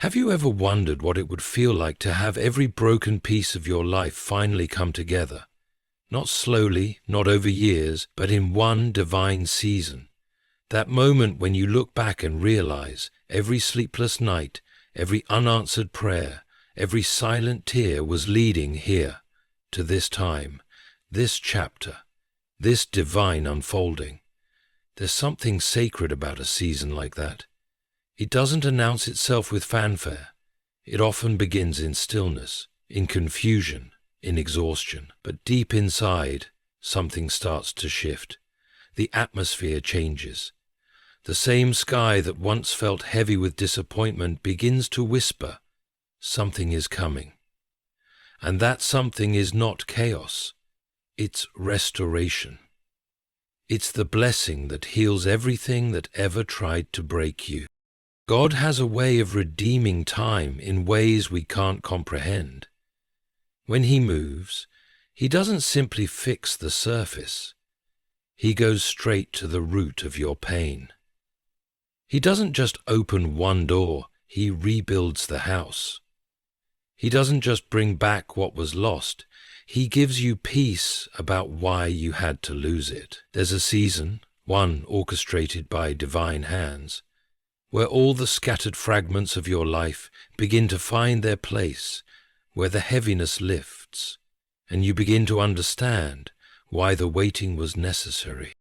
Have you ever wondered what it would feel like to have every broken piece of your life finally come together? Not slowly, not over years, but in one divine season. That moment when you look back and realize every sleepless night, every unanswered prayer, every silent tear was leading here, to this time, this chapter, this divine unfolding. There's something sacred about a season like that. It doesn't announce itself with fanfare. It often begins in stillness, in confusion, in exhaustion. But deep inside, something starts to shift. The atmosphere changes. The same sky that once felt heavy with disappointment begins to whisper, something is coming. And that something is not chaos. It's restoration. It's the blessing that heals everything that ever tried to break you. God has a way of redeeming time in ways we can't comprehend. When He moves, He doesn't simply fix the surface. He goes straight to the root of your pain. He doesn't just open one door, He rebuilds the house. He doesn't just bring back what was lost, He gives you peace about why you had to lose it. There's a season, one orchestrated by divine hands, where all the scattered fragments of your life begin to find their place, where the heaviness lifts, and you begin to understand why the waiting was necessary.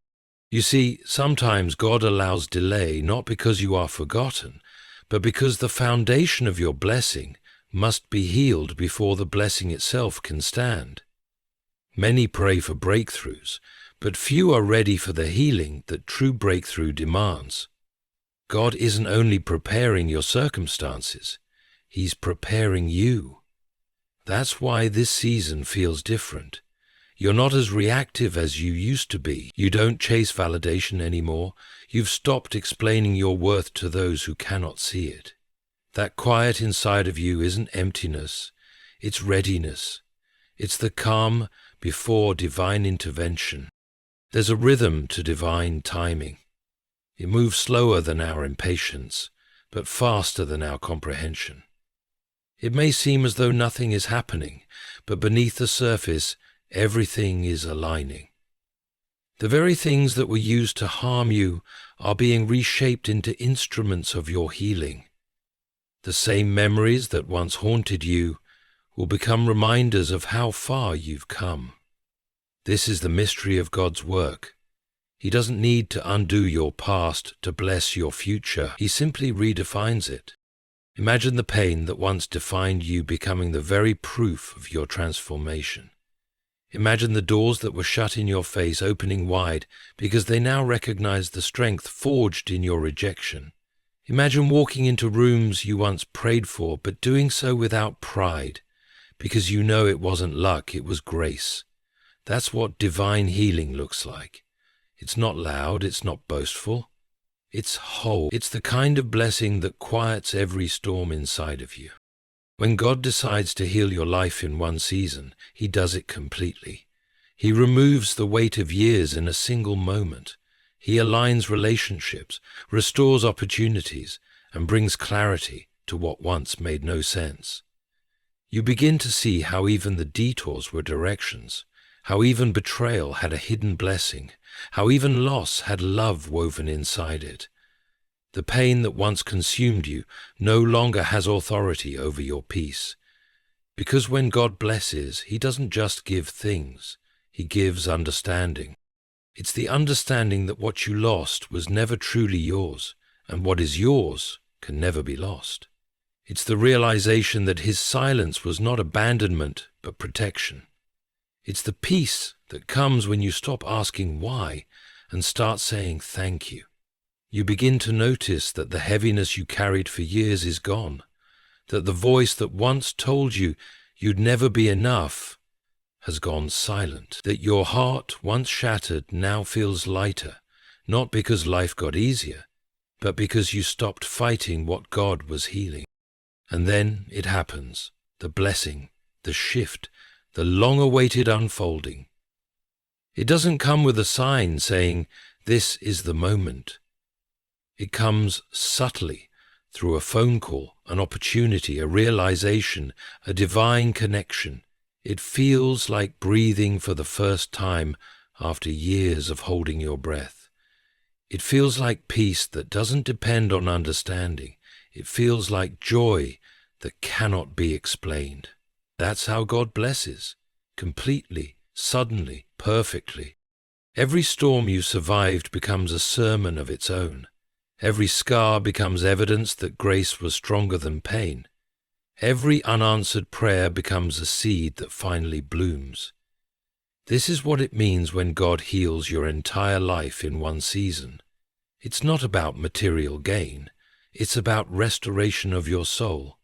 You see, sometimes God allows delay not because you are forgotten, but because the foundation of your blessing must be healed before the blessing itself can stand. Many pray for breakthroughs, but few are ready for the healing that true breakthrough demands. God isn't only preparing your circumstances, He's preparing you. That's why this season feels different. You're not as reactive as you used to be. You don't chase validation anymore. You've stopped explaining your worth to those who cannot see it. That quiet inside of you isn't emptiness, it's readiness. It's the calm before divine intervention. There's a rhythm to divine timing. It moves slower than our impatience, but faster than our comprehension. It may seem as though nothing is happening, but beneath the surface, everything is aligning. The very things that were used to harm you are being reshaped into instruments of your healing. The same memories that once haunted you will become reminders of how far you've come. This is the mystery of God's work. He doesn't need to undo your past to bless your future. He simply redefines it. Imagine the pain that once defined you becoming the very proof of your transformation. Imagine the doors that were shut in your face opening wide because they now recognize the strength forged in your rejection. Imagine walking into rooms you once prayed for, but doing so without pride, because you know it wasn't luck, it was grace. That's what divine healing looks like. It's not loud, it's not boastful. It's whole. It's the kind of blessing that quiets every storm inside of you. When God decides to heal your life in one season, He does it completely. He removes the weight of years in a single moment. He aligns relationships, restores opportunities, and brings clarity to what once made no sense. You begin to see how even the detours were directions, how even betrayal had a hidden blessing, how even loss had love woven inside it. The pain that once consumed you no longer has authority over your peace. Because when God blesses, He doesn't just give things, He gives understanding. It's the understanding that what you lost was never truly yours, and what is yours can never be lost. It's the realization that His silence was not abandonment, but protection. It's the peace that comes when you stop asking why and start saying thank you. You begin to notice that the heaviness you carried for years is gone, that the voice that once told you you'd never be enough has gone silent, that your heart, once shattered, now feels lighter, not because life got easier, but because you stopped fighting what God was healing. And then it happens, the blessing, the shift, the long-awaited unfolding. It doesn't come with a sign saying, "This is the moment." It comes subtly, through a phone call, an opportunity, a realization, a divine connection. It feels like breathing for the first time after years of holding your breath. It feels like peace that doesn't depend on understanding. It feels like joy that cannot be explained. That's how God blesses, completely, suddenly, perfectly. Every storm you survived becomes a sermon of its own. Every scar becomes evidence that grace was stronger than pain. Every unanswered prayer becomes a seed that finally blooms. This is what it means when God heals your entire life in one season. It's not about material gain. It's about restoration of your soul.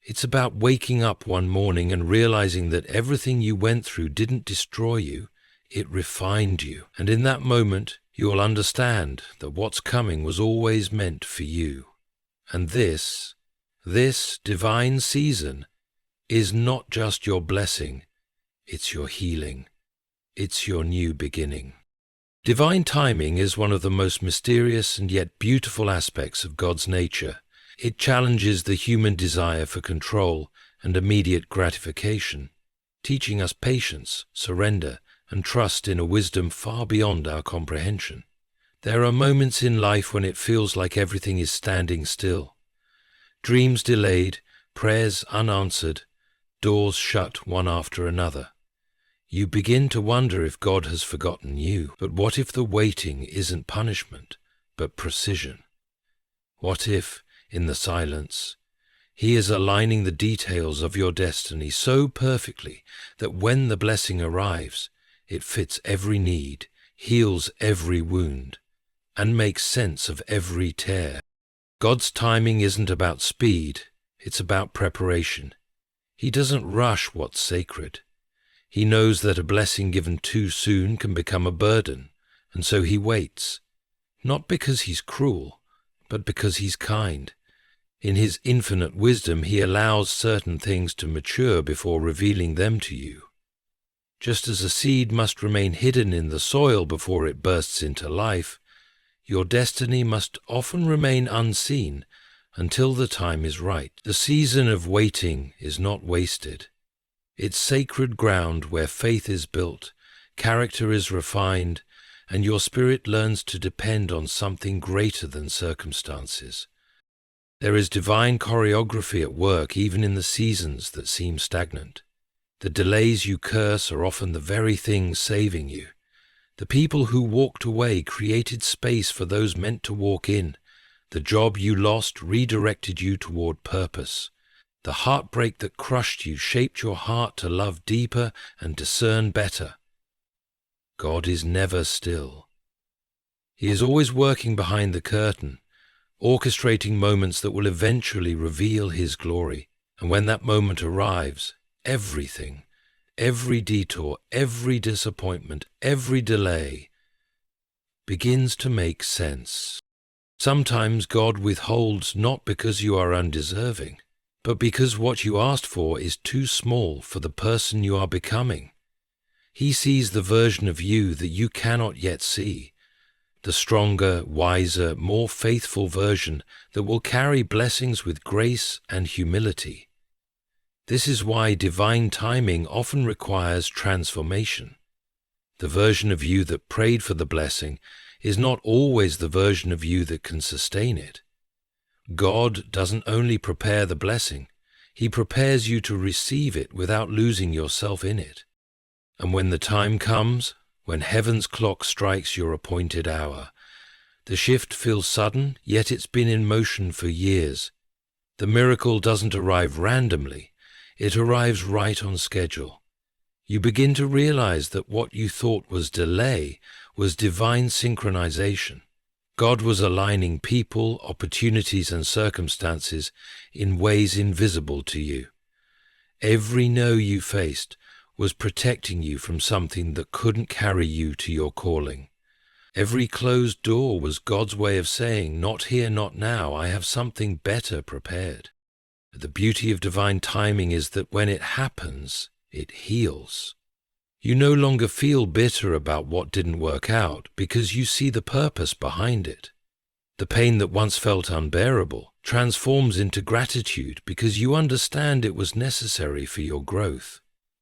It's about waking up one morning and realizing that everything you went through didn't destroy you, it refined you. And in that moment, you'll understand that what's coming was always meant for you. And this divine season is not just your blessing, it's your healing. It's your new beginning. Divine timing is one of the most mysterious and yet beautiful aspects of God's nature. It challenges the human desire for control and immediate gratification, teaching us patience, surrender, and trust in a wisdom far beyond our comprehension. There are moments in life when it feels like everything is standing still. Dreams delayed, prayers unanswered, doors shut one after another. You begin to wonder if God has forgotten you. But what if the waiting isn't punishment, but precision? What if, in the silence, He is aligning the details of your destiny so perfectly that when the blessing arrives, it fits every need, heals every wound, and makes sense of every tear? God's timing isn't about speed, it's about preparation. He doesn't rush what's sacred. He knows that a blessing given too soon can become a burden, and so He waits, not because He's cruel, but because He's kind. In His infinite wisdom, He allows certain things to mature before revealing them to you. Just as a seed must remain hidden in the soil before it bursts into life, your destiny must often remain unseen until the time is right. The season of waiting is not wasted. It's sacred ground where faith is built, character is refined, and your spirit learns to depend on something greater than circumstances. There is divine choreography at work even in the seasons that seem stagnant. The delays you curse are often the very things saving you. The people who walked away created space for those meant to walk in. The job you lost redirected you toward purpose. The heartbreak that crushed you shaped your heart to love deeper and discern better. God is never still. He is always working behind the curtain, orchestrating moments that will eventually reveal His glory. And when that moment arrives, everything, every detour, every disappointment, every delay begins to make sense. Sometimes God withholds not because you are undeserving, but because what you asked for is too small for the person you are becoming. He sees the version of you that you cannot yet see, the stronger, wiser, more faithful version that will carry blessings with grace and humility. This is why divine timing often requires transformation. The version of you that prayed for the blessing is not always the version of you that can sustain it. God doesn't only prepare the blessing, He prepares you to receive it without losing yourself in it. And when the time comes, when heaven's clock strikes your appointed hour, the shift feels sudden, yet it's been in motion for years. The miracle doesn't arrive randomly, it arrives right on schedule. You begin to realize that what you thought was delay was divine synchronization. God was aligning people, opportunities, and circumstances in ways invisible to you. Every no you faced was protecting you from something that couldn't carry you to your calling. Every closed door was God's way of saying, "Not here, not now, I have something better prepared." The beauty of divine timing is that when it happens, it heals. You no longer feel bitter about what didn't work out because you see the purpose behind it. The pain that once felt unbearable transforms into gratitude because you understand it was necessary for your growth.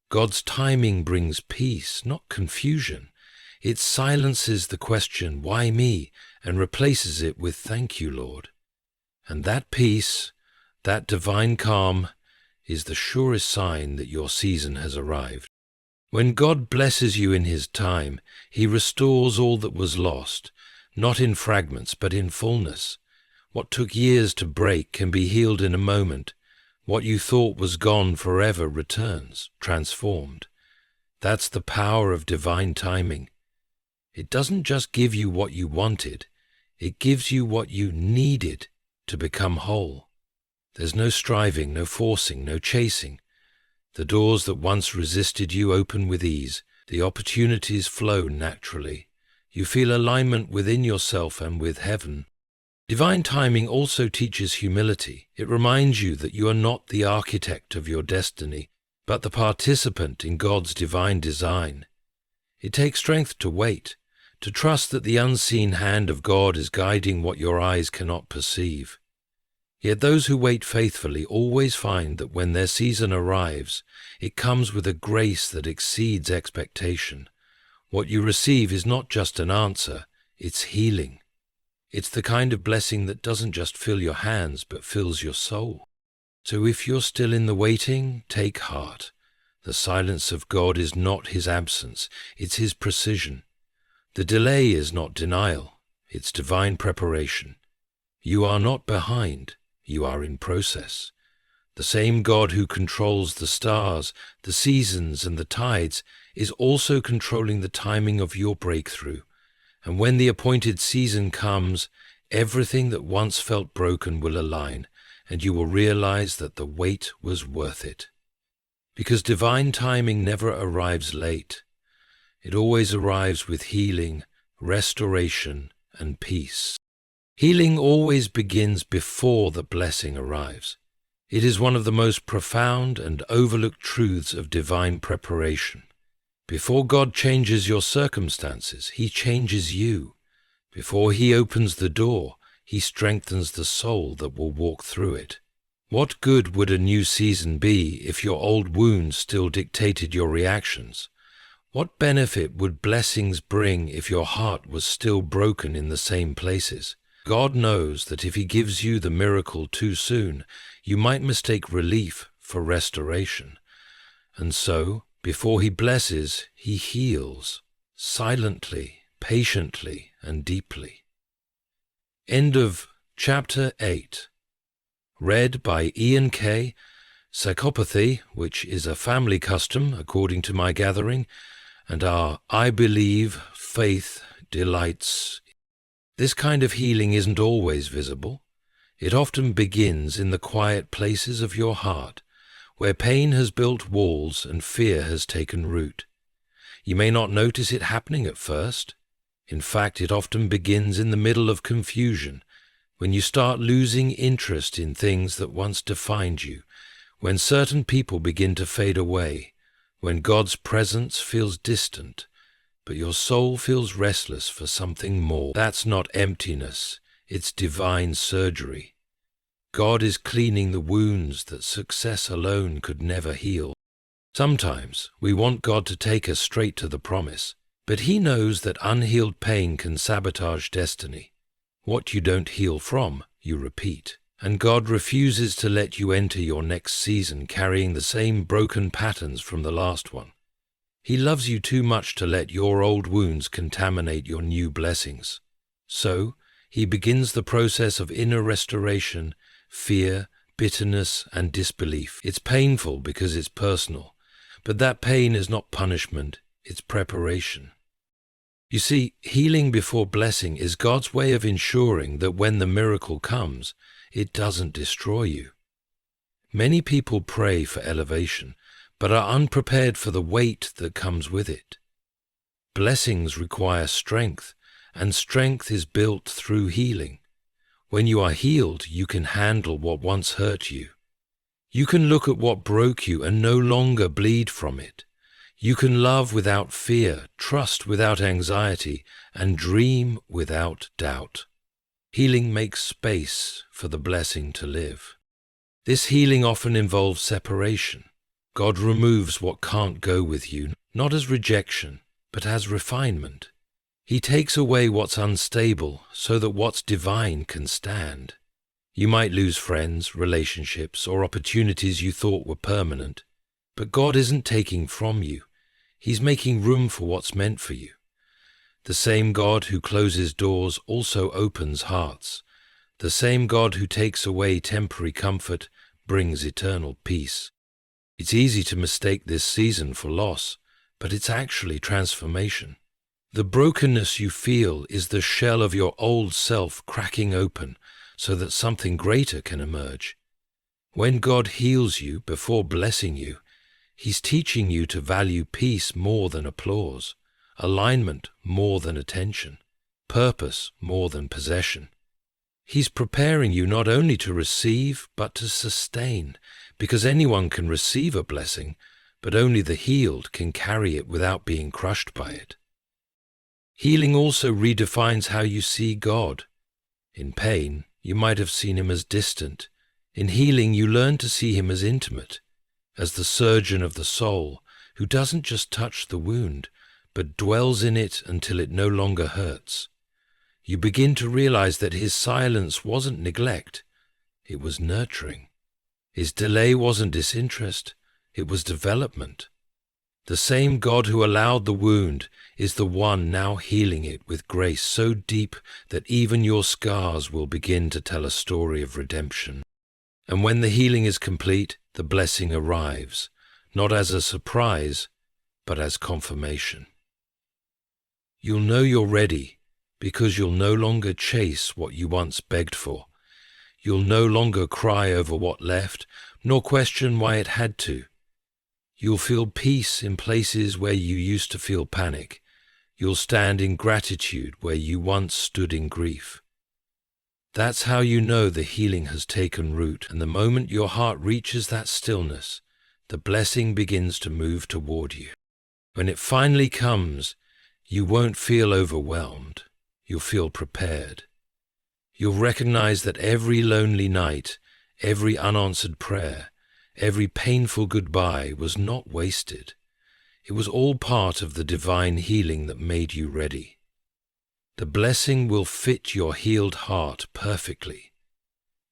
God's timing brings peace, not confusion. It silences the question, "Why me?" and replaces it with, "Thank you, Lord." And that peace, that divine calm, is the surest sign that your season has arrived. When God blesses you in His time, He restores all that was lost, not in fragments, but in fullness. What took years to break can be healed in a moment. What you thought was gone forever returns, transformed. That's the power of divine timing. It doesn't just give you what you wanted, it gives you what you needed to become whole. There's no striving, no forcing, no chasing. The doors that once resisted you open with ease. The opportunities flow naturally. You feel alignment within yourself and with heaven. Divine timing also teaches humility. It reminds you that you are not the architect of your destiny, but the participant in God's divine design. It takes strength to wait, to trust that the unseen hand of God is guiding what your eyes cannot perceive. Yet those who wait faithfully always find that when their season arrives, it comes with a grace that exceeds expectation. What you receive is not just an answer, it's healing. It's the kind of blessing that doesn't just fill your hands, but fills your soul. So if you're still in the waiting, take heart. The silence of God is not His absence, it's His precision. The delay is not denial, it's divine preparation. You are not behind, you are in process. The same God who controls the stars, the seasons, and the tides is also controlling the timing of your breakthrough. And when the appointed season comes, everything that once felt broken will align, and you will realize that the wait was worth it. Because divine timing never arrives late. It always arrives with healing, restoration, and peace. Healing always begins before the blessing arrives. It is one of the most profound and overlooked truths of divine preparation. Before God changes your circumstances, He changes you. Before He opens the door, He strengthens the soul that will walk through it. What good would a new season be if your old wounds still dictated your reactions? What benefit would blessings bring if your heart was still broken in the same places? God knows that if He gives you the miracle too soon, you might mistake relief for restoration. And so, before He blesses, He heals, silently, patiently, and deeply. End of Chapter 8. Read by Ian K. Psychopathy, which is a family custom, according to my gathering, and our I believe, faith, delights. This kind of healing isn't always visible. It often begins in the quiet places of your heart, where pain has built walls and fear has taken root. You may not notice it happening at first. In fact, it often begins in the middle of confusion, when you start losing interest in things that once defined you, when certain people begin to fade away, when God's presence feels distant, but your soul feels restless for something more. That's not emptiness, it's divine surgery. God is cleaning the wounds that success alone could never heal. Sometimes we want God to take us straight to the promise, but He knows that unhealed pain can sabotage destiny. What you don't heal from, you repeat, and God refuses to let you enter your next season carrying the same broken patterns from the last one. He loves you too much to let your old wounds contaminate your new blessings. So, He begins the process of inner restoration, fear, bitterness, and disbelief. It's painful because it's personal, but that pain is not punishment, it's preparation. You see, healing before blessing is God's way of ensuring that when the miracle comes, it doesn't destroy you. Many people pray for elevation, but are unprepared for the weight that comes with it. Blessings require strength, and strength is built through healing. When you are healed, you can handle what once hurt you. You can look at what broke you and no longer bleed from it. You can love without fear, trust without anxiety, and dream without doubt. Healing makes space for the blessing to live. This healing often involves separation. God removes what can't go with you, not as rejection, but as refinement. He takes away what's unstable so that what's divine can stand. You might lose friends, relationships, or opportunities you thought were permanent, but God isn't taking from you. He's making room for what's meant for you. The same God who closes doors also opens hearts. The same God who takes away temporary comfort brings eternal peace. It's easy to mistake this season for loss, but it's actually transformation. The brokenness you feel is the shell of your old self cracking open so that something greater can emerge. When God heals you before blessing you, He's teaching you to value peace more than applause, alignment more than attention, purpose more than possession. He's preparing you not only to receive, but to sustain, because anyone can receive a blessing, but only the healed can carry it without being crushed by it. Healing also redefines how you see God. In pain, you might have seen Him as distant. In healing, you learn to see Him as intimate, as the surgeon of the soul, who doesn't just touch the wound, but dwells in it until it no longer hurts. You begin to realize that His silence wasn't neglect, it was nurturing. His delay wasn't disinterest, it was development. The same God who allowed the wound is the one now healing it with grace so deep that even your scars will begin to tell a story of redemption. And when the healing is complete, the blessing arrives, not as a surprise, but as confirmation. You'll know you're ready because you'll no longer chase what you once begged for. You'll no longer cry over what left, nor question why it had to. You'll feel peace in places where you used to feel panic. You'll stand in gratitude where you once stood in grief. That's how you know the healing has taken root, and the moment your heart reaches that stillness, the blessing begins to move toward you. When it finally comes, you won't feel overwhelmed. You'll feel prepared. You'll recognize that every lonely night, every unanswered prayer, every painful goodbye was not wasted. It was all part of the divine healing that made you ready. The blessing will fit your healed heart perfectly.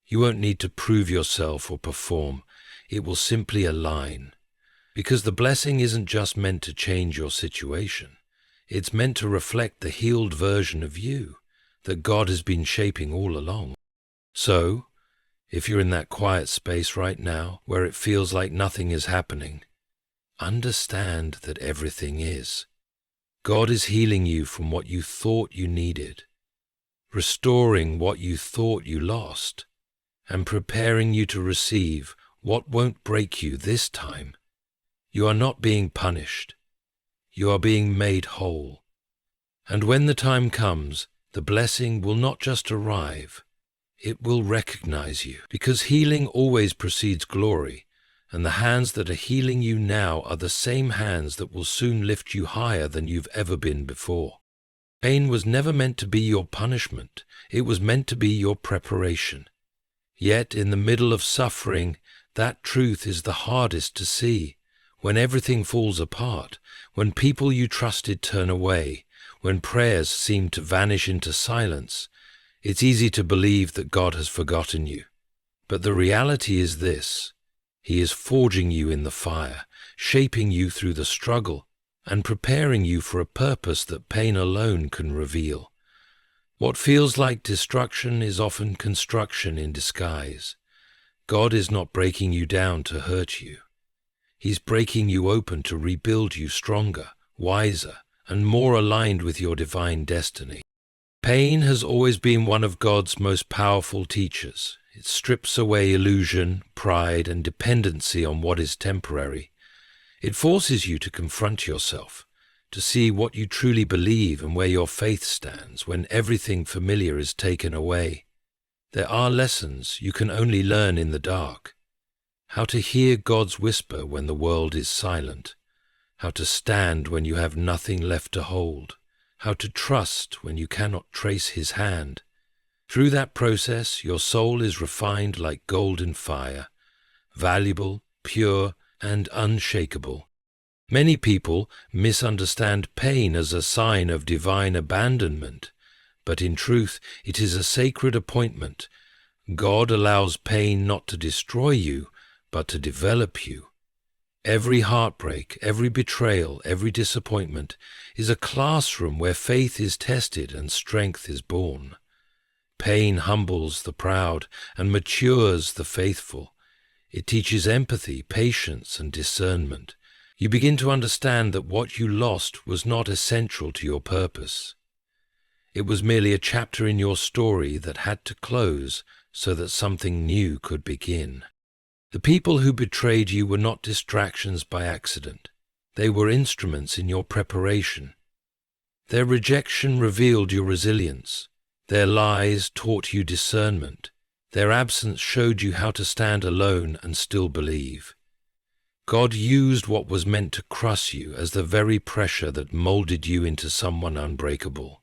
You won't need to prove yourself or perform. It will simply align. Because the blessing isn't just meant to change your situation. It's meant to reflect the healed version of you that God has been shaping all along. So, if you're in that quiet space right now where it feels like nothing is happening, understand that everything is. God is healing you from what you thought you needed, restoring what you thought you lost, and preparing you to receive what won't break you this time. You are not being punished. You are being made whole. And when the time comes, the blessing will not just arrive, it will recognize you, because healing always precedes glory, and the hands that are healing you now are the same hands that will soon lift you higher than you've ever been before. Pain was never meant to be your punishment, it was meant to be your preparation. Yet in the middle of suffering, that truth is the hardest to see. When everything falls apart, when people you trusted turn away, when prayers seem to vanish into silence, it's easy to believe that God has forgotten you. But the reality is this: He is forging you in the fire, shaping you through the struggle, and preparing you for a purpose that pain alone can reveal. What feels like destruction is often construction in disguise. God is not breaking you down to hurt you. He's breaking you open to rebuild you stronger, wiser, and more aligned with your divine destiny. Pain has always been one of God's most powerful teachers. It strips away illusion, pride, and dependency on what is temporary. It forces you to confront yourself, to see what you truly believe and where your faith stands when everything familiar is taken away. There are lessons you can only learn in the dark. How to hear God's whisper when the world is silent. How to stand when you have nothing left to hold. How to trust when you cannot trace His hand. Through that process, your soul is refined like gold in fire, valuable, pure, and unshakable. Many people misunderstand pain as a sign of divine abandonment, but in truth, it is a sacred appointment. God allows pain not to destroy you, but to develop you. Every heartbreak, every betrayal, every disappointment is a classroom where faith is tested and strength is born. Pain humbles the proud and matures the faithful. It teaches empathy, patience, and discernment. You begin to understand that what you lost was not essential to your purpose. It was merely a chapter in your story that had to close so that something new could begin. The people who betrayed you were not distractions by accident. They were instruments in your preparation. Their rejection revealed your resilience. Their lies taught you discernment. Their absence showed you how to stand alone and still believe. God used what was meant to crush you as the very pressure that molded you into someone unbreakable.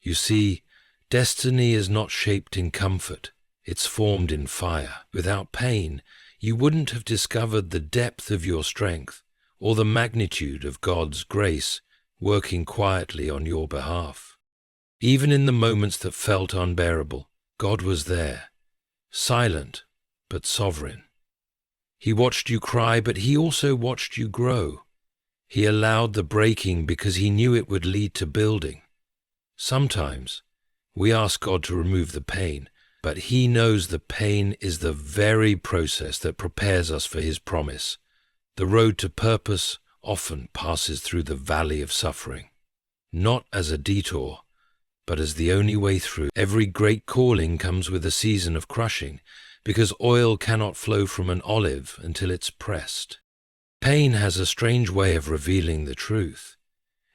You see, destiny is not shaped in comfort. It's formed in fire. Without pain, you wouldn't have discovered the depth of your strength or the magnitude of God's grace working quietly on your behalf. Even in the moments that felt unbearable, God was there, silent but sovereign. He watched you cry, but he also watched you grow. He allowed the breaking because he knew it would lead to building. Sometimes we ask God to remove the pain, but he knows the pain is the very process that prepares us for his promise. The road to purpose often passes through the valley of suffering, not as a detour, but as the only way through. Every great calling comes with a season of crushing, because oil cannot flow from an olive until it's pressed. Pain has a strange way of revealing the truth.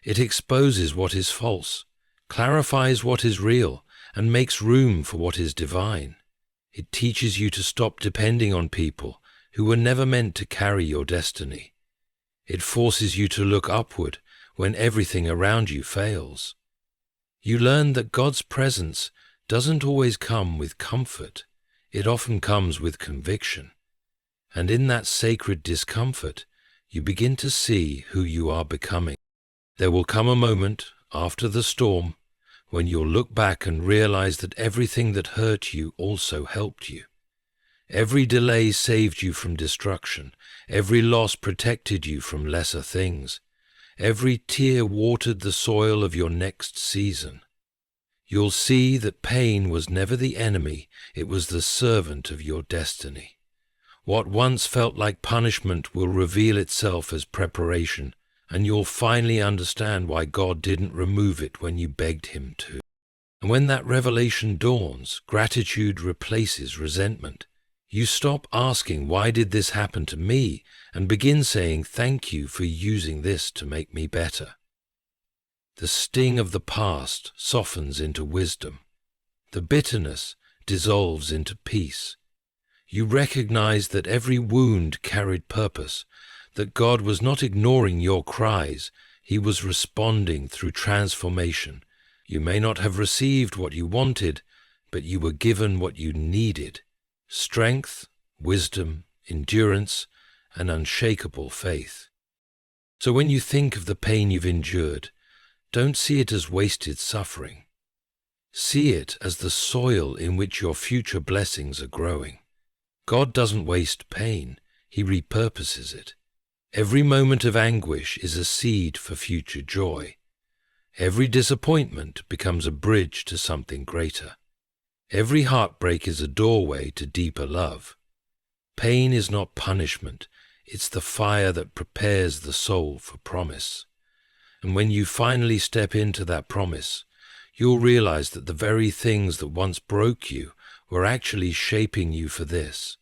It exposes what is false, clarifies what is real, and makes room for what is divine. It teaches you to stop depending on people who were never meant to carry your destiny. It forces you to look upward when everything around you fails. You learn that God's presence doesn't always come with comfort. It often comes with conviction. And in that sacred discomfort, you begin to see who you are becoming. There will come a moment after the storm when you'll look back and realize that everything that hurt you also helped you. Every delay saved you from destruction. Every loss protected you from lesser things. Every tear watered the soil of your next season. You'll see that pain was never the enemy, it was the servant of your destiny. What once felt like punishment will reveal itself as preparation, and you'll finally understand why God didn't remove it when you begged him to. And when that revelation dawns, gratitude replaces resentment. You stop asking, "Why did this happen to me?" and begin saying, "Thank you for using this to make me better." The sting of the past softens into wisdom. The bitterness dissolves into peace. You recognize that every wound carried purpose, that God was not ignoring your cries, he was responding through transformation. You may not have received what you wanted, but you were given what you needed: strength, wisdom, endurance, and unshakable faith. So when you think of the pain you've endured, don't see it as wasted suffering. See it as the soil in which your future blessings are growing. God doesn't waste pain, he repurposes it. Every moment of anguish is a seed for future joy. Every disappointment becomes a bridge to something greater. Every heartbreak is a doorway to deeper love. Pain is not punishment, it's the fire that prepares the soul for promise. And when you finally step into that promise, you'll realize that the very things that once broke you were actually shaping you for this,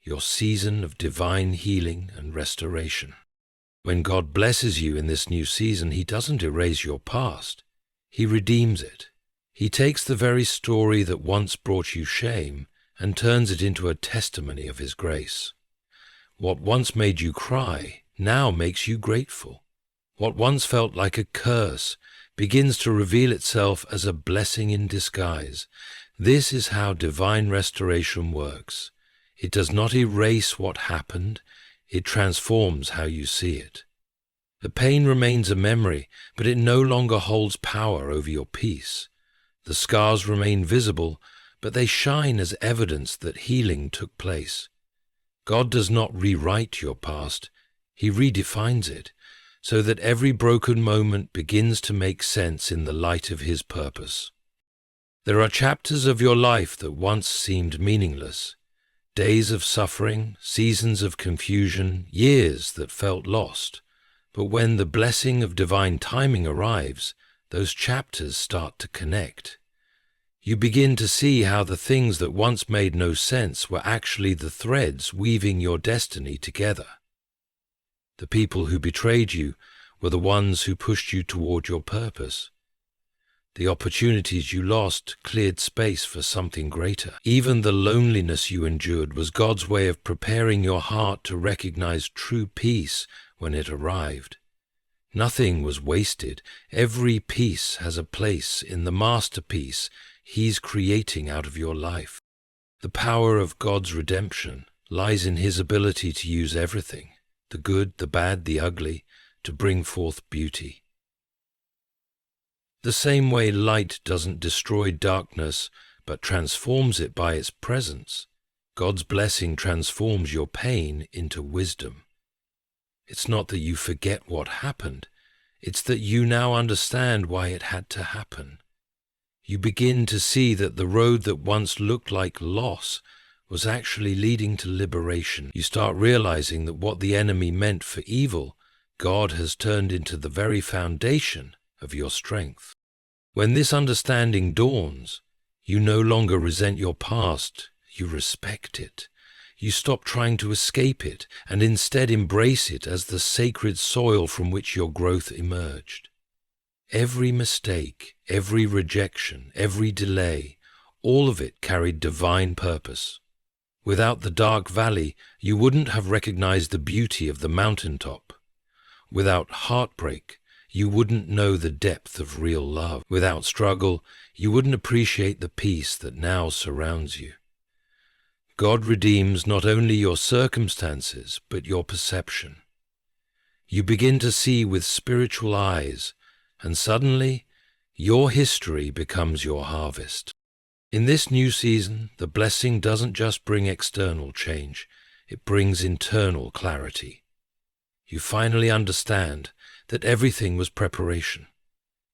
your season of divine healing and restoration. When God blesses you in this new season, he doesn't erase your past, he redeems it. He takes the very story that once brought you shame and turns it into a testimony of his grace. What once made you cry now makes you grateful. What once felt like a curse begins to reveal itself as a blessing in disguise. This is how divine restoration works. It does not erase what happened, it transforms how you see it. The pain remains a memory, but it no longer holds power over your peace. The scars remain visible, but they shine as evidence that healing took place. God does not rewrite your past, He redefines it, so that every broken moment begins to make sense in the light of His purpose. There are chapters of your life that once seemed meaningless, days of suffering, seasons of confusion, years that felt lost. But when the blessing of divine timing arrives, those chapters start to connect. You begin to see how the things that once made no sense were actually the threads weaving your destiny together. The people who betrayed you were the ones who pushed you toward your purpose. The opportunities you lost cleared space for something greater. Even the loneliness you endured was God's way of preparing your heart to recognize true peace when it arrived. Nothing was wasted. Every piece has a place in the masterpiece He's creating out of your life. The power of God's redemption lies in His ability to use everything, the good, the bad, the ugly, to bring forth beauty. The same way light doesn't destroy darkness, but transforms it by its presence, God's blessing transforms your pain into wisdom. It's not that you forget what happened, it's that you now understand why it had to happen. You begin to see that the road that once looked like loss was actually leading to liberation. You start realizing that what the enemy meant for evil, God has turned into the very foundation of your strength. When this understanding dawns, you no longer resent your past, you respect it. You stop trying to escape it and instead embrace it as the sacred soil from which your growth emerged. Every mistake, every rejection, every delay, all of it carried divine purpose. Without the dark valley, you wouldn't have recognized the beauty of the mountaintop. Without heartbreak, you wouldn't know the depth of real love. Without struggle, you wouldn't appreciate the peace that now surrounds you. God redeems not only your circumstances, but your perception. You begin to see with spiritual eyes, and suddenly, your history becomes your harvest. In this new season, the blessing doesn't just bring external change, it brings internal clarity. You finally understand that everything was preparation.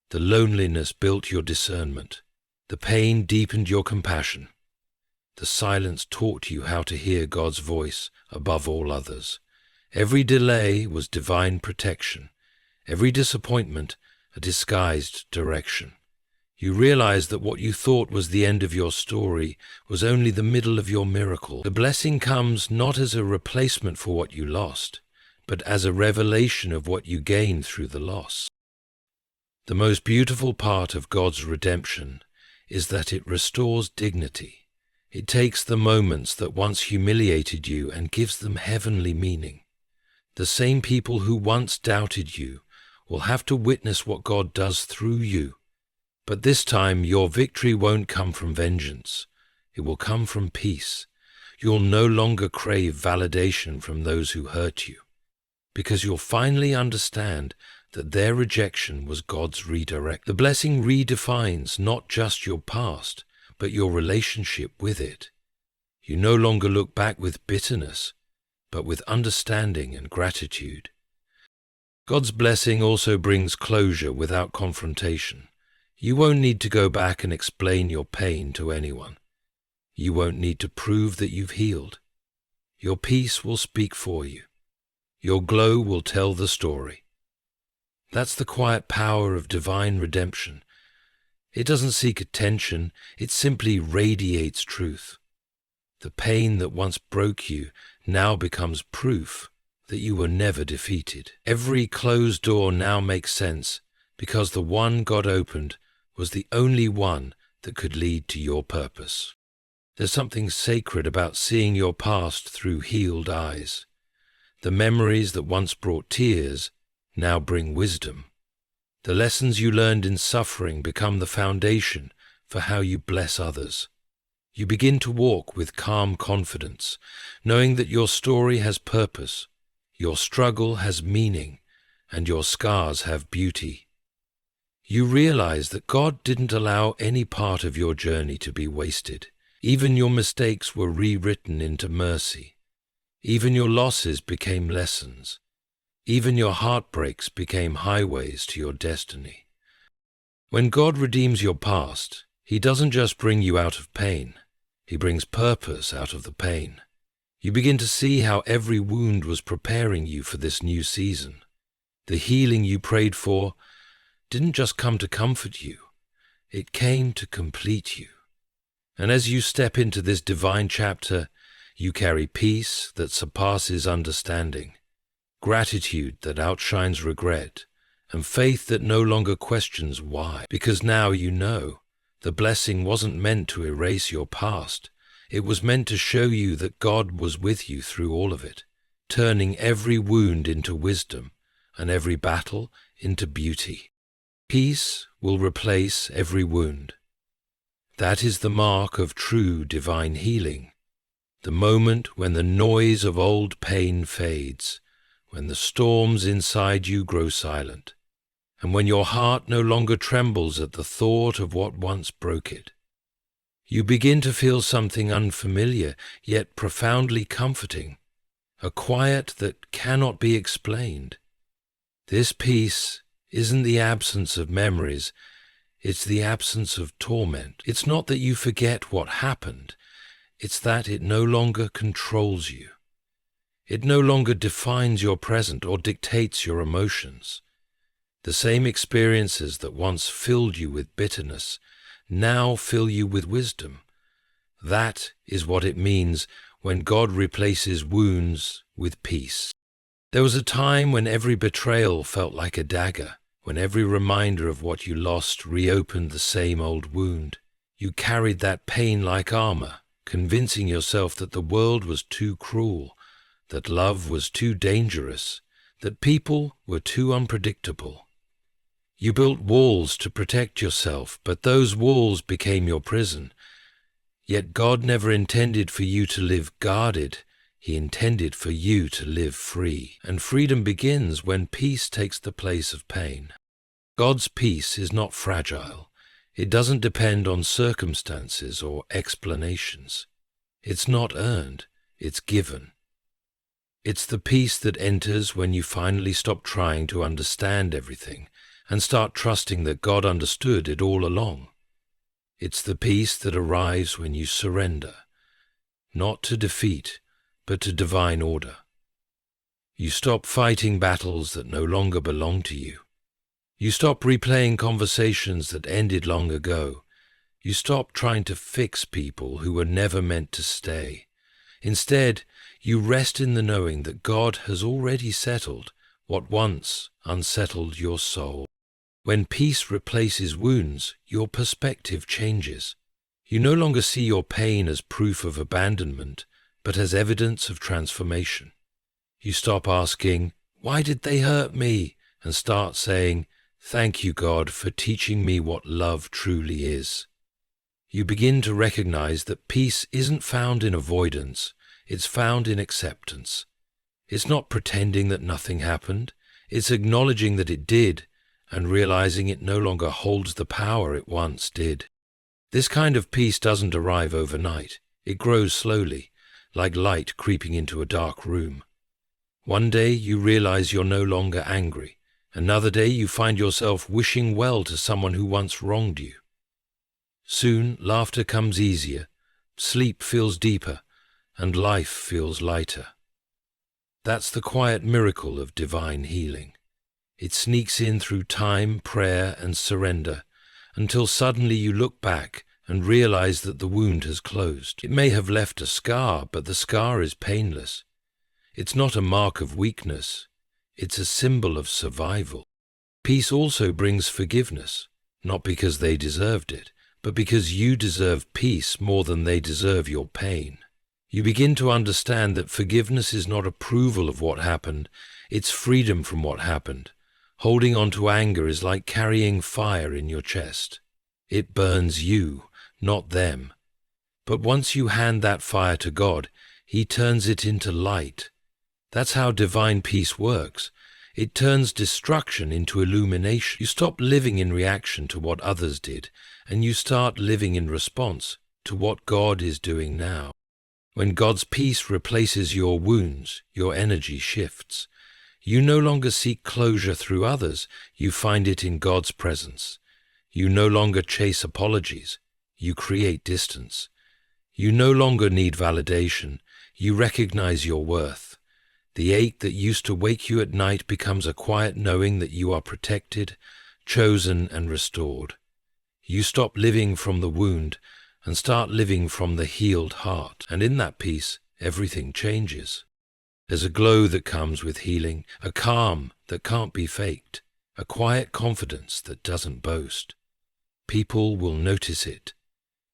The loneliness built your discernment. The pain deepened your compassion. The silence taught you how to hear God's voice above all others. Every delay was divine protection. Every disappointment, a disguised direction. You realized that what you thought was the end of your story was only the middle of your miracle. The blessing comes not as a replacement for what you lost, but as a revelation of what you gained through the loss. The most beautiful part of God's redemption is that it restores dignity. It takes the moments that once humiliated you and gives them heavenly meaning. The same people who once doubted you will have to witness what God does through you. But this time your victory won't come from vengeance. It will come from peace. You'll no longer crave validation from those who hurt you, because you'll finally understand that their rejection was God's redirect. The blessing redefines not just your past, but your relationship with it. You no longer look back with bitterness, but with understanding and gratitude. God's blessing also brings closure without confrontation. You won't need to go back and explain your pain to anyone. You won't need to prove that you've healed. Your peace will speak for you. Your glow will tell the story. That's the quiet power of divine redemption. It doesn't seek attention, it simply radiates truth. The pain that once broke you now becomes proof that you were never defeated. Every closed door now makes sense because the one God opened was the only one that could lead to your purpose. There's something sacred about seeing your past through healed eyes. The memories that once brought tears now bring wisdom. The lessons you learned in suffering become the foundation for how you bless others. You begin to walk with calm confidence, knowing that your story has purpose, your struggle has meaning, and your scars have beauty. You realize that God didn't allow any part of your journey to be wasted. Even your mistakes were rewritten into mercy. Even your losses became lessons. Even your heartbreaks became highways to your destiny. When God redeems your past, He doesn't just bring you out of pain. He brings purpose out of the pain. You begin to see how every wound was preparing you for this new season. The healing you prayed for didn't just come to comfort you, it came to complete you. And as you step into this divine chapter, you carry peace that surpasses understanding, gratitude that outshines regret, and faith that no longer questions why. Because now you know the blessing wasn't meant to erase your past. It was meant to show you that God was with you through all of it, turning every wound into wisdom and every battle into beauty. Peace will replace every wound. That is the mark of true divine healing. The moment when the noise of old pain fades, when the storms inside you grow silent, and when your heart no longer trembles at the thought of what once broke it. You begin to feel something unfamiliar, yet profoundly comforting, a quiet that cannot be explained. This peace isn't the absence of memories, it's the absence of torment. It's not that you forget what happened, it's that it no longer controls you. It no longer defines your present or dictates your emotions. The same experiences that once filled you with bitterness now fill you with wisdom. That is what it means when God replaces wounds with peace. There was a time when every betrayal felt like a dagger, when every reminder of what you lost reopened the same old wound. You carried that pain like armor, convincing yourself that the world was too cruel, that love was too dangerous, that people were too unpredictable. You built walls to protect yourself, but those walls became your prison. Yet God never intended for you to live guarded. He intended for you to live free. And freedom begins when peace takes the place of pain. God's peace is not fragile. It doesn't depend on circumstances or explanations. It's not earned, it's given. It's the peace that enters when you finally stop trying to understand everything and start trusting that God understood it all along. It's the peace that arrives when you surrender, not to defeat, but to divine order. You stop fighting battles that no longer belong to you. You stop replaying conversations that ended long ago. You stop trying to fix people who were never meant to stay. Instead, you rest in the knowing that God has already settled what once unsettled your soul. When peace replaces wounds, your perspective changes. You no longer see your pain as proof of abandonment, but as evidence of transformation. You stop asking, "Why did they hurt me?" and start saying, "Thank you, God, for teaching me what love truly is." You begin to recognize that peace isn't found in avoidance, it's found in acceptance. It's not pretending that nothing happened, it's acknowledging that it did, and realizing it no longer holds the power it once did. This kind of peace doesn't arrive overnight. It grows slowly, like light creeping into a dark room. One day you realize you're no longer angry. Another day you find yourself wishing well to someone who once wronged you. Soon laughter comes easier, sleep feels deeper, and life feels lighter. That's the quiet miracle of divine healing. It sneaks in through time, prayer, and surrender, until suddenly you look back and realize that the wound has closed. It may have left a scar, but the scar is painless. It's not a mark of weakness. It's a symbol of survival. Peace also brings forgiveness, not because they deserved it, but because you deserve peace more than they deserve your pain. You begin to understand that forgiveness is not approval of what happened, it's freedom from what happened, Holding on to anger is like carrying fire in your chest. It burns you, not them. But once you hand that fire to God, He turns it into light. That's how divine peace works. It turns destruction into illumination. You stop living in reaction to what others did, and you start living in response to what God is doing now. When God's peace replaces your wounds, your energy shifts. You no longer seek closure through others, you find it in God's presence. You no longer chase apologies, you create distance. You no longer need validation, you recognize your worth. The ache that used to wake you at night becomes a quiet knowing that you are protected, chosen, and restored. You stop living from the wound and start living from the healed heart, and in that peace, everything changes. There's a glow that comes with healing, a calm that can't be faked, a quiet confidence that doesn't boast. People will notice it.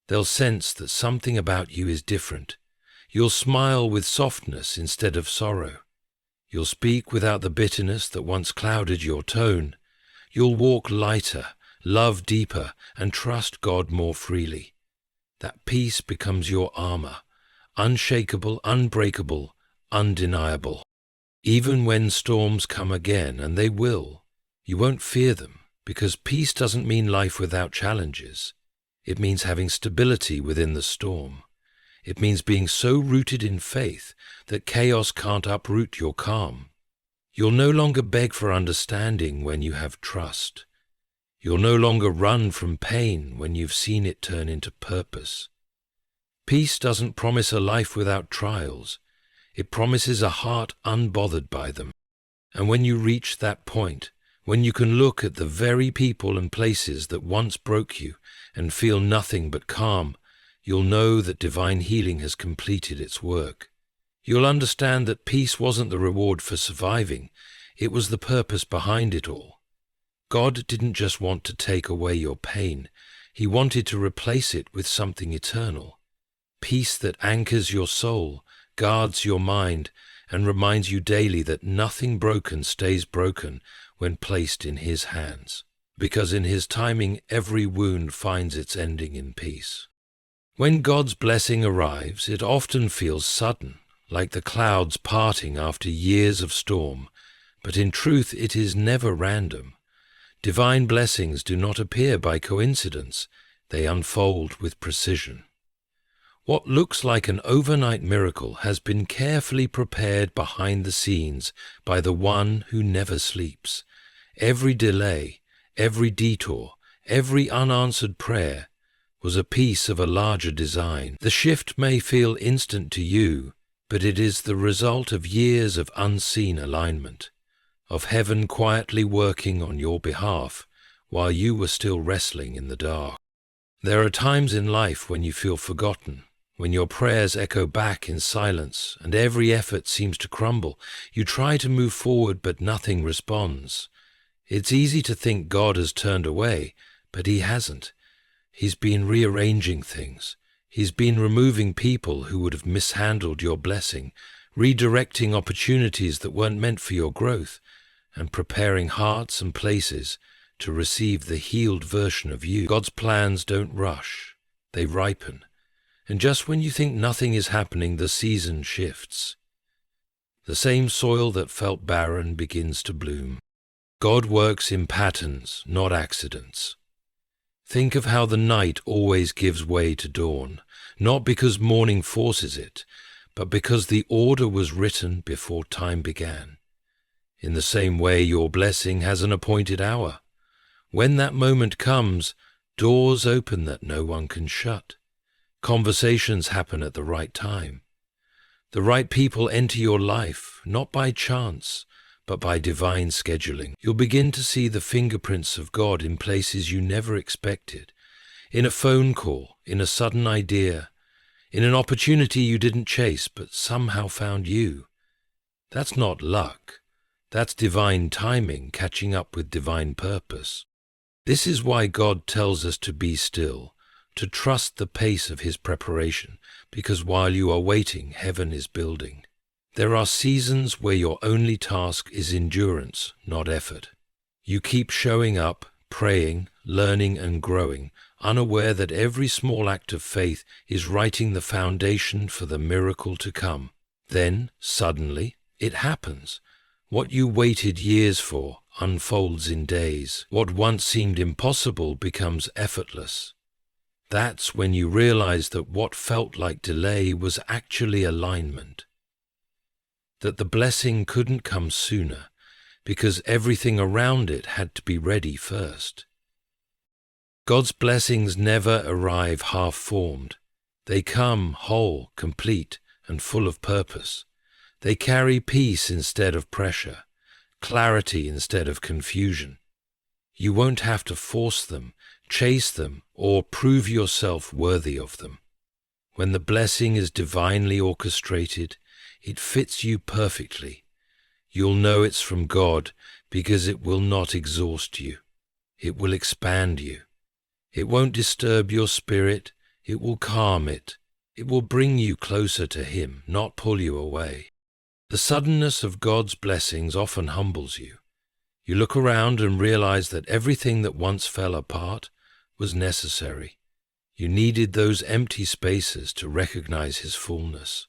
They'll sense that something about you is different. You'll smile with softness instead of sorrow. You'll speak without the bitterness that once clouded your tone. You'll walk lighter, love deeper, and trust God more freely. That peace becomes your armor, unshakable, unbreakable, undeniable. Even when storms come again, and they will, you won't fear them, because peace doesn't mean life without challenges. It means having stability within the storm. It means being so rooted in faith that chaos can't uproot your calm. You'll no longer beg for understanding when you have trust. You'll no longer run from pain when you've seen it turn into purpose. Peace doesn't promise a life without trials. It promises a heart unbothered by them. And when you reach that point, when you can look at the very people and places that once broke you and feel nothing but calm, you'll know that divine healing has completed its work. You'll understand that peace wasn't the reward for surviving, it was the purpose behind it all. God didn't just want to take away your pain, He wanted to replace it with something eternal. Peace that anchors your soul, guards your mind, and reminds you daily that nothing broken stays broken when placed in His hands, because in His timing every wound finds its ending in peace. When God's blessing arrives, it often feels sudden, like the clouds parting after years of storm, but in truth it is never random. Divine blessings do not appear by coincidence, they unfold with precision. What looks like an overnight miracle has been carefully prepared behind the scenes by the One who never sleeps. Every delay, every detour, every unanswered prayer was a piece of a larger design. The shift may feel instant to you, but it is the result of years of unseen alignment, of heaven quietly working on your behalf while you were still wrestling in the dark. There are times in life when you feel forgotten, when your prayers echo back in silence and every effort seems to crumble. You try to move forward, but nothing responds. It's easy to think God has turned away, but He hasn't. He's been rearranging things. He's been removing people who would have mishandled your blessing, redirecting opportunities that weren't meant for your growth, and preparing hearts and places to receive the healed version of you. God's plans don't rush, they ripen. And just when you think nothing is happening, the season shifts. The same soil that felt barren begins to bloom. God works in patterns, not accidents. Think of how the night always gives way to dawn, not because morning forces it, but because the order was written before time began. In the same way, your blessing has an appointed hour. When that moment comes, doors open that no one can shut. Conversations happen at the right time. The right people enter your life, not by chance, but by divine scheduling. You'll begin to see the fingerprints of God in places you never expected, in a phone call, in a sudden idea, in an opportunity you didn't chase but somehow found you. That's not luck. That's divine timing catching up with divine purpose. This is why God tells us to be still, to trust the pace of His preparation, because while you are waiting, heaven is building. There are seasons where your only task is endurance, not effort. You keep showing up, praying, learning and growing, unaware that every small act of faith is writing the foundation for the miracle to come. Then, suddenly, it happens. What you waited years for unfolds in days. What once seemed impossible becomes effortless. That's when you realize that what felt like delay was actually alignment. That the blessing couldn't come sooner because everything around it had to be ready first. God's blessings never arrive half-formed. They come whole, complete, and full of purpose. They carry peace instead of pressure, clarity instead of confusion. You won't have to force them, chase them, or prove yourself worthy of them. When the blessing is divinely orchestrated, it fits you perfectly. You'll know it's from God because it will not exhaust you. It will expand you. It won't disturb your spirit. It will calm it. It will bring you closer to Him, not pull you away. The suddenness of God's blessings often humbles you. You look around and realize that everything that once fell apart was necessary. You needed those empty spaces to recognize His fullness.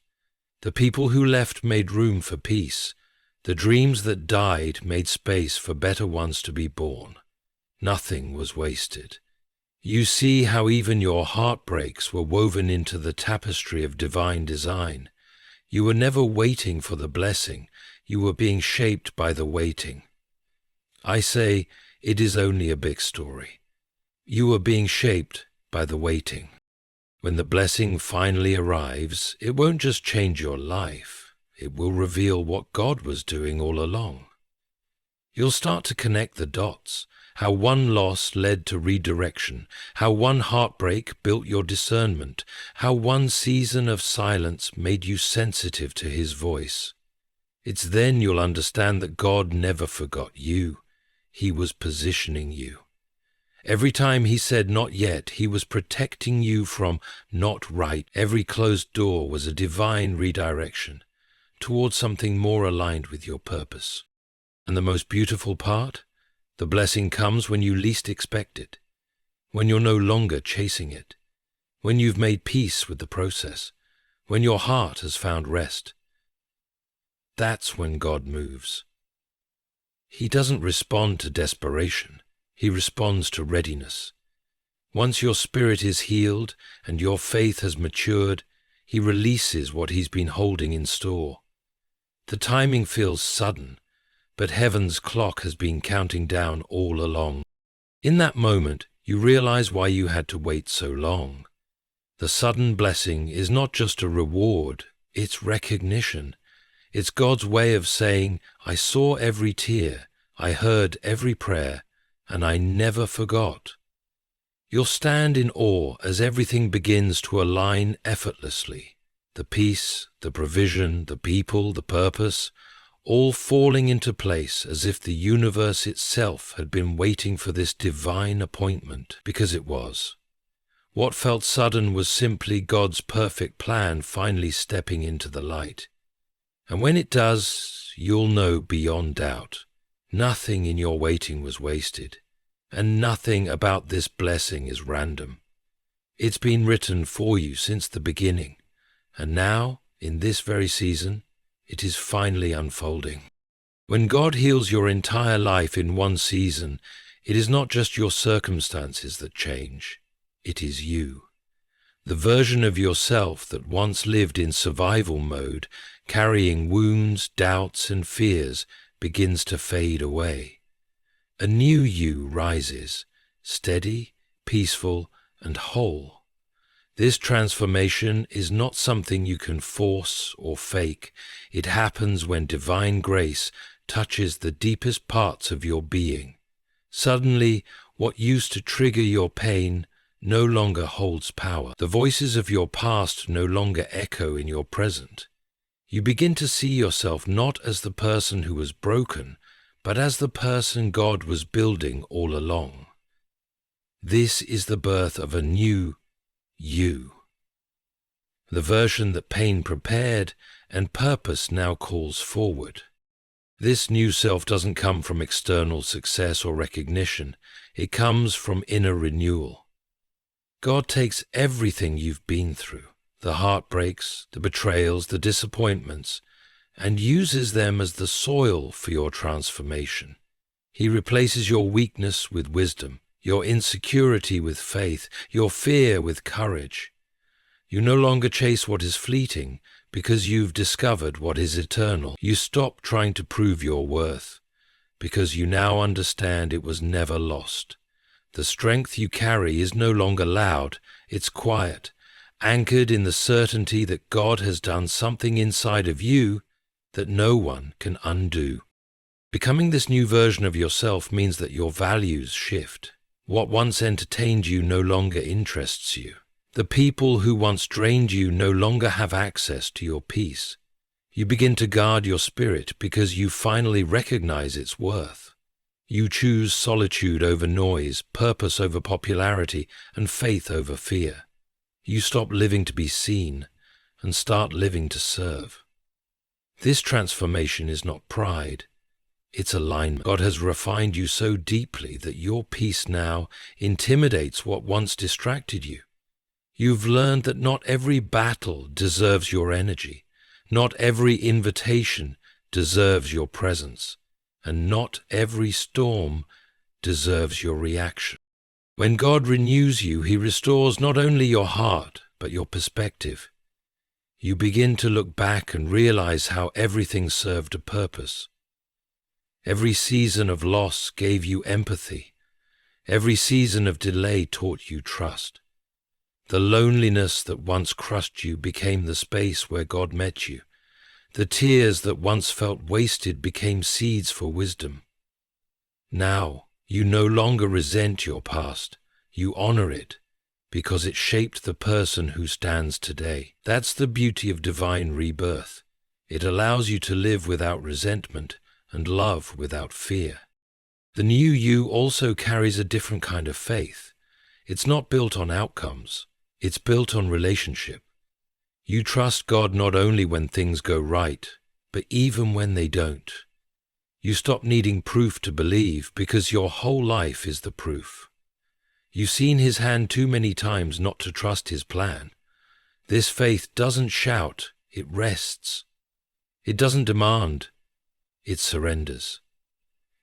The people who left made room for peace. The dreams that died made space for better ones to be born. Nothing was wasted. You see how even your heartbreaks were woven into the tapestry of divine design. You were never waiting for the blessing. You were being shaped by the waiting. I say, it is only a big story. You are being shaped by the waiting. When the blessing finally arrives, it won't just change your life. It will reveal what God was doing all along. You'll start to connect the dots, how one loss led to redirection, how one heartbreak built your discernment, how one season of silence made you sensitive to His voice. It's then you'll understand that God never forgot you. He was positioning you. Every time He said not yet, He was protecting you from not right. Every closed door was a divine redirection towards something more aligned with your purpose. And the most beautiful part? The blessing comes when you least expect it, when you're no longer chasing it, when you've made peace with the process, when your heart has found rest. That's when God moves. He doesn't respond to desperation. He responds to readiness. Once your spirit is healed and your faith has matured, He releases what He's been holding in store. The timing feels sudden, but heaven's clock has been counting down all along. In that moment, you realize why you had to wait so long. The sudden blessing is not just a reward, it's recognition. It's God's way of saying, I saw every tear, I heard every prayer, and I never forgot. You'll stand in awe as everything begins to align effortlessly. The peace, the provision, the people, the purpose, all falling into place as if the universe itself had been waiting for this divine appointment, because it was. What felt sudden was simply God's perfect plan finally stepping into the light. And when it does, you'll know beyond doubt, nothing in your waiting was wasted, and nothing about this blessing is random. It's been written for you since the beginning. And now, in this very season, it is finally unfolding. When God heals your entire life in one season, it is not just your circumstances that change. It is you. The version of yourself that once lived in survival mode, carrying wounds, doubts, and fears, begins to fade away. A new you rises, steady, peaceful, and whole. This transformation is not something you can force or fake. It happens when divine grace touches the deepest parts of your being. Suddenly, what used to trigger your pain no longer holds power. The voices of your past no longer echo in your present. You begin to see yourself not as the person who was broken, but as the person God was building all along. This is the birth of a new you. The version that pain prepared and purpose now calls forward. This new self doesn't come from external success or recognition. It comes from inner renewal. God takes everything you've been through, the heartbreaks, the betrayals, the disappointments, and uses them as the soil for your transformation. He replaces your weakness with wisdom, your insecurity with faith, your fear with courage. You no longer chase what is fleeting because you've discovered what is eternal. You stop trying to prove your worth because you now understand it was never lost. The strength you carry is no longer loud, it's quiet, anchored in the certainty that God has done something inside of you that no one can undo. Becoming this new version of yourself means that your values shift. What once entertained you no longer interests you. The people who once drained you no longer have access to your peace. You begin to guard your spirit because you finally recognize its worth. You choose solitude over noise, purpose over popularity, and faith over fear. You stop living to be seen and start living to serve. This transformation is not pride, it's alignment. God has refined you so deeply that your peace now intimidates what once distracted you. You've learned that not every battle deserves your energy, not every invitation deserves your presence, and not every storm deserves your reaction. When God renews you, He restores not only your heart, but your perspective. You begin to look back and realize how everything served a purpose. Every season of loss gave you empathy. Every season of delay taught you trust. The loneliness that once crushed you became the space where God met you. The tears that once felt wasted became seeds for wisdom. Now, you no longer resent your past. You honor it because it shaped the person who stands today. That's the beauty of divine rebirth. It allows you to live without resentment and love without fear. The new you also carries a different kind of faith. It's not built on outcomes. It's built on relationship. You trust God not only when things go right, but even when they don't. You stop needing proof to believe because your whole life is the proof. You've seen His hand too many times not to trust His plan. This faith doesn't shout, it rests. It doesn't demand, it surrenders.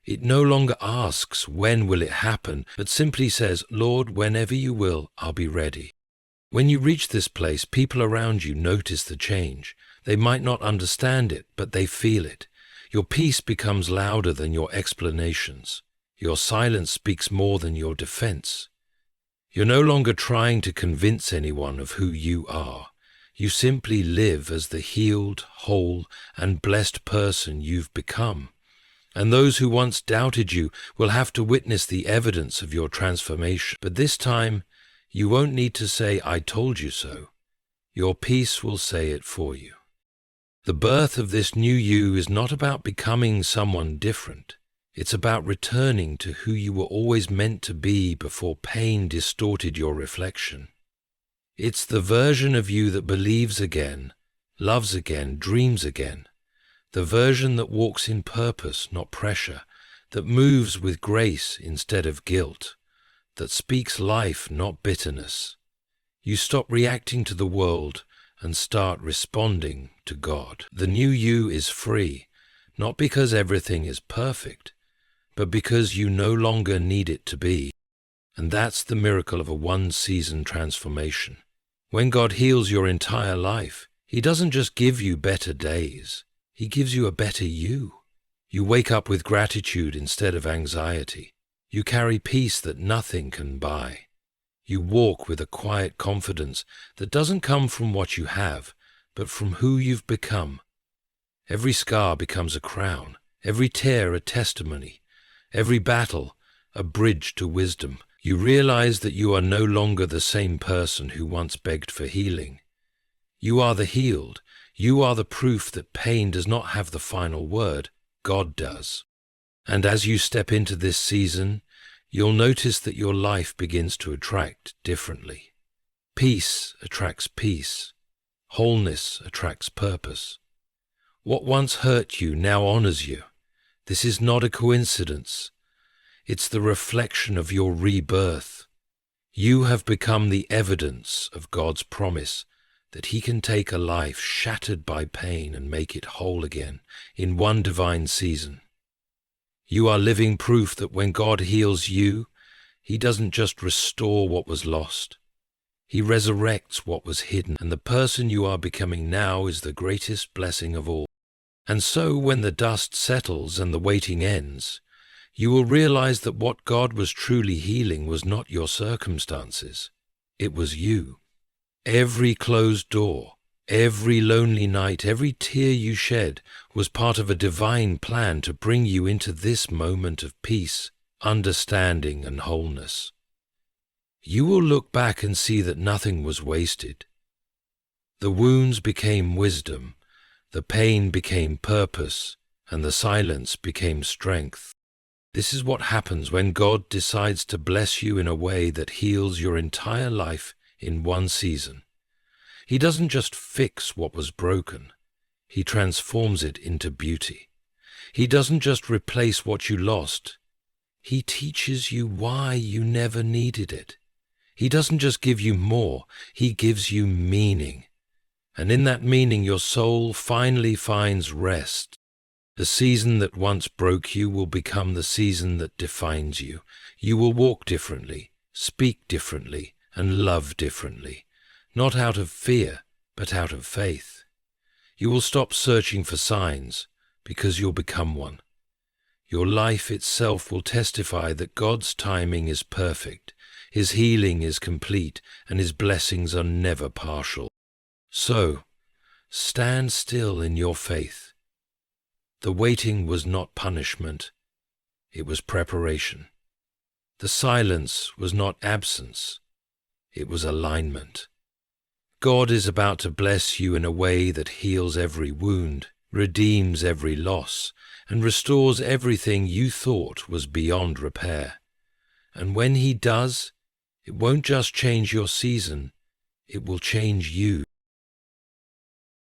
It no longer asks, when will it happen, but simply says, Lord, whenever you will, I'll be ready. When you reach this place, people around you notice the change. They might not understand it, but they feel it. Your peace becomes louder than your explanations. Your silence speaks more than your defense. You're no longer trying to convince anyone of who you are. You simply live as the healed, whole, and blessed person you've become. And those who once doubted you will have to witness the evidence of your transformation. But this time, you won't need to say, I told you so. Your peace will say it for you. The birth of this new you is not about becoming someone different. It's about returning to who you were always meant to be before pain distorted your reflection. It's the version of you that believes again, loves again, dreams again. The version that walks in purpose, not pressure, that moves with grace instead of guilt, that speaks life, not bitterness. You stop reacting to the world and start responding to God. The new you is free, not because everything is perfect, but because you no longer need it to be. And that's the miracle of a one-season transformation. When God heals your entire life, He doesn't just give you better days. He gives you a better you. You wake up with gratitude instead of anxiety. You carry peace that nothing can buy. You walk with a quiet confidence that doesn't come from what you have, but from who you've become. Every scar becomes a crown, every tear a testimony, every battle a bridge to wisdom. You realize that you are no longer the same person who once begged for healing. You are the healed. You are the proof that pain does not have the final word. God does. And as you step into this season, you'll notice that your life begins to attract differently. Peace attracts peace. Wholeness attracts purpose. What once hurt you now honors you. This is not a coincidence. It's the reflection of your rebirth. You have become the evidence of God's promise that He can take a life shattered by pain and make it whole again in one divine season. You are living proof that when God heals you, He doesn't just restore what was lost. He resurrects what was hidden, and the person you are becoming now is the greatest blessing of all. And so when the dust settles and the waiting ends, you will realize that what God was truly healing was not your circumstances. It was you. Every closed door, every lonely night, every tear you shed was part of a divine plan to bring you into this moment of peace, understanding, and wholeness. You will look back and see that nothing was wasted. The wounds became wisdom, the pain became purpose, and the silence became strength. This is what happens when God decides to bless you in a way that heals your entire life in one season. He doesn't just fix what was broken, He transforms it into beauty. He doesn't just replace what you lost, He teaches you why you never needed it. He doesn't just give you more, He gives you meaning. And in that meaning your soul finally finds rest. The season that once broke you will become the season that defines you. You will walk differently, speak differently, and love differently, not out of fear, but out of faith. You will stop searching for signs, because you'll become one. Your life itself will testify that God's timing is perfect, His healing is complete, and His blessings are never partial. So, stand still in your faith. The waiting was not punishment, it was preparation. The silence was not absence, it was alignment. God is about to bless you in a way that heals every wound, redeems every loss, and restores everything you thought was beyond repair. And when He does, it won't just change your season, it will change you.